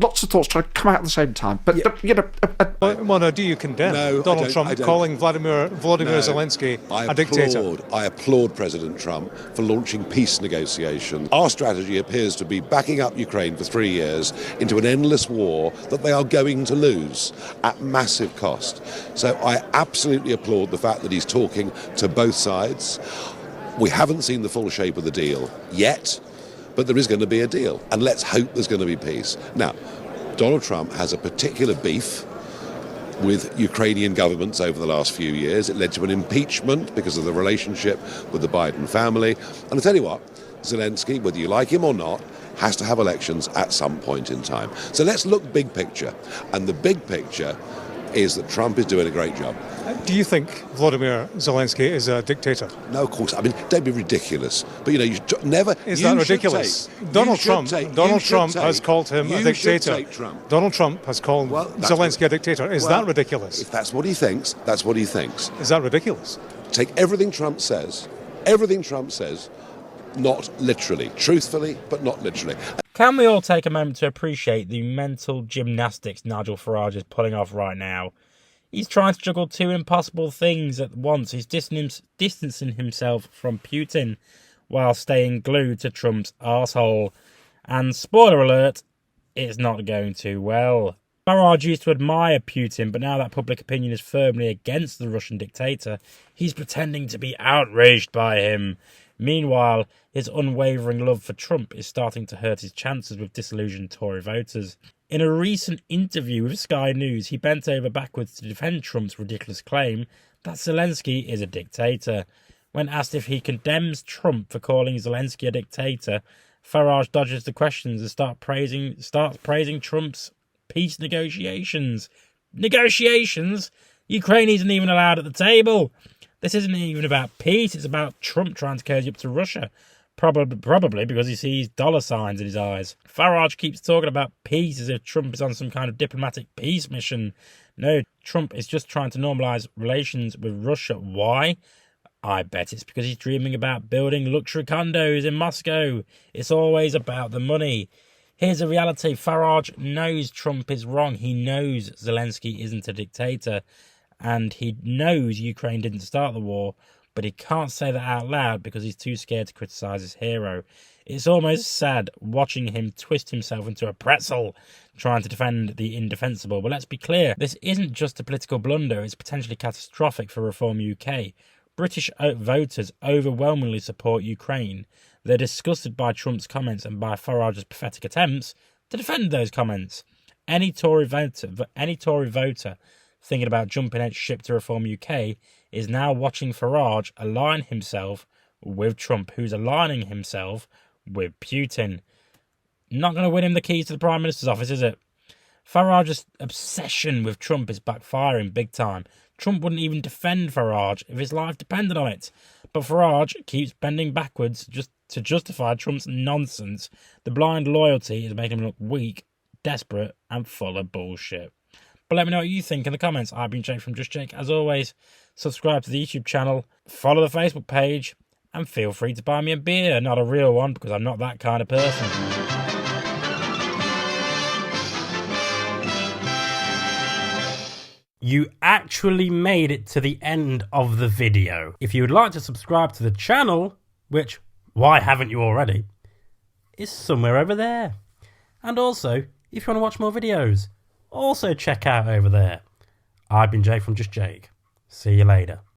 lots of thoughts trying to come out at the same time. But, Mona, do you condemn Donald Trump calling Volodymyr Zelenskyy a dictator? I applaud President Trump for launching peace negotiations. Our strategy appears to be backing up Ukraine for 3 years into an endless war that they are going to lose at massive cost. So I absolutely applaud the fact that he's talking to both sides. We haven't seen the full shape of the deal yet, but there is going to be a deal, and let's hope there's going to be peace. Now, Donald Trump has a particular beef with Ukrainian governments over the last few years. It led to an impeachment because of the relationship with the Biden family. And I tell you what, Zelenskyy, whether you like him or not, has to have elections at some point in time. So let's look big picture. And the big picture is that Trump is doing a great job. Do you think Volodymyr Zelenskyy is a dictator? No, of course. I mean, don't be ridiculous. But, you know, you never... Is that ridiculous? Donald Trump has called him a dictator. Donald Trump has called Zelenskyy a dictator. Is that ridiculous? If that's what he thinks, that's what he thinks. Is that ridiculous? Take everything Trump says, not literally. Truthfully, but not literally. Can we all take a moment to appreciate the mental gymnastics Nigel Farage is pulling off right now? He's trying to juggle two impossible things at once. He's distancing himself from Putin while staying glued to Trump's arsehole. And spoiler alert, it's not going too well. Farage used to admire Putin, but now that public opinion is firmly against the Russian dictator, he's pretending to be outraged by him. Meanwhile, his unwavering love for Trump is starting to hurt his chances with disillusioned Tory voters. In a recent interview with Sky News, he bent over backwards to defend Trump's ridiculous claim that Zelenskyy is a dictator. When asked if he condemns Trump for calling Zelenskyy a dictator, Farage dodges the questions and starts praising Trump's peace negotiations. Negotiations? Ukraine isn't even allowed at the table. This isn't even about peace, it's about Trump trying to cozy up to Russia. Probably because he sees dollar signs in his eyes. Farage keeps talking about peace as if Trump is on some kind of diplomatic peace mission. No, Trump is just trying to normalise relations with Russia. Why? I bet it's because he's dreaming about building luxury condos in Moscow. It's always about the money. Here's the reality. Farage knows Trump is wrong. He knows Zelenskyy isn't a dictator. And he knows Ukraine didn't start the war, but he can't say that out loud because he's too scared to criticise his hero. It's almost sad watching him twist himself into a pretzel trying to defend the indefensible. But let's be clear, this isn't just a political blunder, it's potentially catastrophic for Reform UK. British voters overwhelmingly support Ukraine. They're disgusted by Trump's comments and by Farage's pathetic attempts to defend those comments. Any Tory voter thinking about jumping at ship to Reform UK is now watching Farage align himself with Trump, who's aligning himself with Putin. Not going to win him the keys to the Prime Minister's office, is it? Farage's obsession with Trump is backfiring big time. Trump wouldn't even defend Farage if his life depended on it. But Farage keeps bending backwards just to justify Trump's nonsense. The blind loyalty is making him look weak, desperate, and full of bullshit. But let me know what you think in the comments. I've been Jake from Just Jake. As always, subscribe to the YouTube channel, follow the Facebook page, and feel free to buy me a beer. Not a real one, because I'm not that kind of person. You actually made it to the end of the video. If you would like to subscribe to the channel, which, why haven't you already, is somewhere over there. And also, if you want to watch more videos, also check out over there. I've been Jake from Just Jake. See you later.